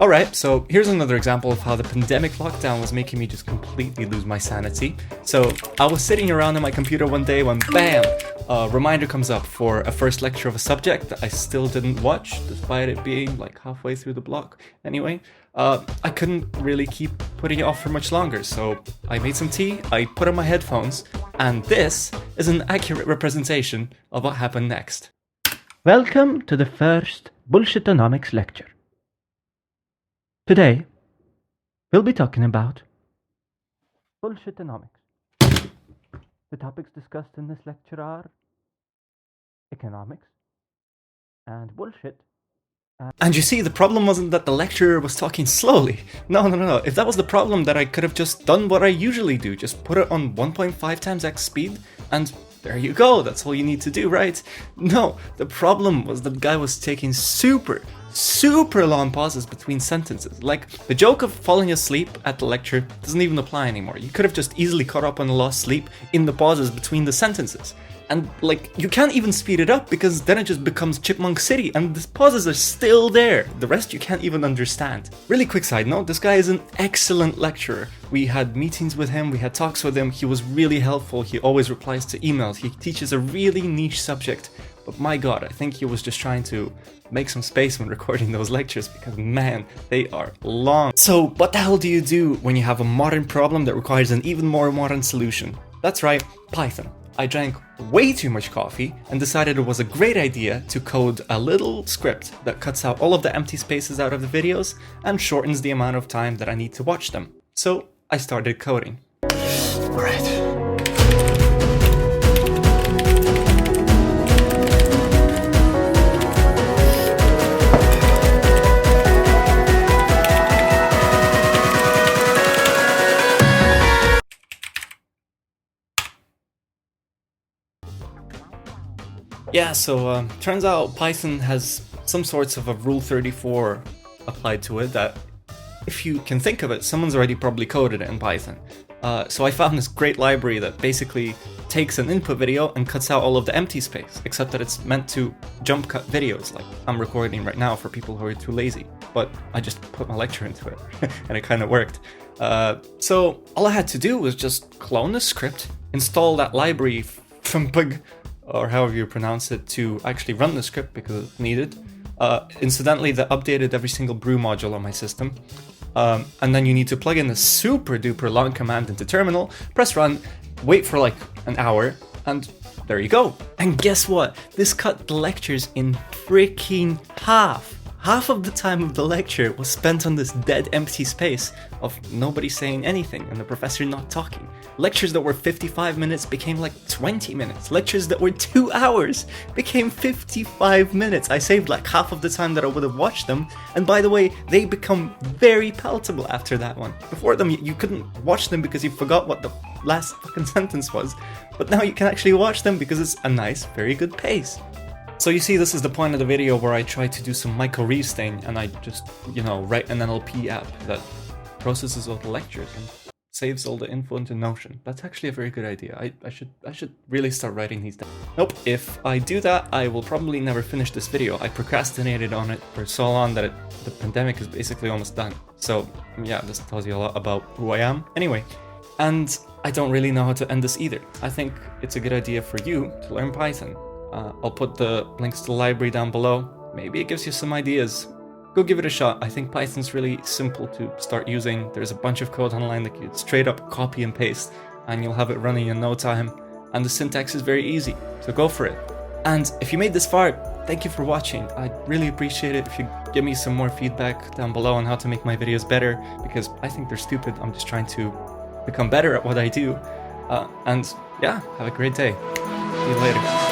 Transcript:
Alright, so here's another example of how the pandemic lockdown was making me just completely lose my sanity. So I was sitting around on my computer one day when BAM! A reminder comes up for a first lecture of a subject that I still didn't watch, despite it being like halfway through the block. Anyway, I couldn't really keep putting it off for much longer, so I made some tea, I put on my headphones, and this is an accurate representation of what happened next. Welcome to the first Bullshitonomics lecture. Today, we'll be talking about bullshitonomics. The topics discussed in this lecture are economics and bullshit. And you see, the problem wasn't that the lecturer was talking slowly. No. If that was the problem, then I could have just done what I usually do. Just put it on 1.5 times x speed, and there you go. That's all you need to do, right? No, the problem was that the guy was taking super long pauses between sentences. Like, the joke of falling asleep at the lecture doesn't even apply anymore. You could have just easily caught up on the lost sleep in the pauses between the sentences. And, like, you can't even speed it up because then it just becomes Chipmunk City and the pauses are still there. The rest you can't even understand. Really quick side note, this guy is an excellent lecturer. We had meetings with him, we had talks with him, he was really helpful, he always replies to emails, he teaches a really niche subject. But my god, I think he was just trying to make some space when recording those lectures because man, they are long. So what the hell do you do when you have a modern problem that requires an even more modern solution? That's right, Python. I drank way too much coffee and decided it was a great idea to code a little script that cuts out all of the empty spaces out of the videos and shortens the amount of time that I need to watch them. So I started coding. Alright. Yeah, so turns out Python has some sorts of a Rule 34 applied to it that, if you can think of it, someone's already probably coded it in Python. So I found this great library that basically takes an input video and cuts out all of the empty space, except that it's meant to jump cut videos like I'm recording right now for people who are too lazy. But I just put my lecture into it, and it kind of worked. So all I had to do was just clone the script, install that library from Pug, or however you pronounce it, to actually run the script because it's needed. Incidentally, that updated every single brew module on my system. And then you need to plug in a super duper long command into terminal, press run, wait for like an hour, and there you go. And guess what? This cut the lectures in freaking half. Half of the time of the lecture was spent on this dead empty space of nobody saying anything and the professor not talking. Lectures that were 55 minutes became like 20 minutes. Lectures that were 2 hours became 55 minutes. I saved like half of the time that I would have watched them. And by the way, they become very palatable after that one. Before them, you couldn't watch them because you forgot what the last fucking sentence was. But now you can actually watch them because it's a nice, very good pace. So you see, this is the point of the video where I try to do some Michael Reeves thing and I just, write an NLP app that processes all the lectures and saves all the info into Notion. That's actually a very good idea. I should really start writing these down. Nope, if I do that, I will probably never finish this video. I procrastinated on it for so long that the pandemic is basically almost done. So yeah, this tells you a lot about who I am. Anyway, and I don't really know how to end this either. I think it's a good idea for you to learn Python. I'll put the links to the library down below. Maybe it gives you some ideas. Go give it a shot. I think Python's really simple to start using. There's a bunch of code online that you straight up copy and paste, and you'll have it running in no time. And the syntax is very easy, so go for it. And if you made this far, thank you for watching. I'd really appreciate it if you give me some more feedback down below on how to make my videos better, because I think they're stupid. I'm just trying to become better at what I do. And yeah, have a great day. See you later.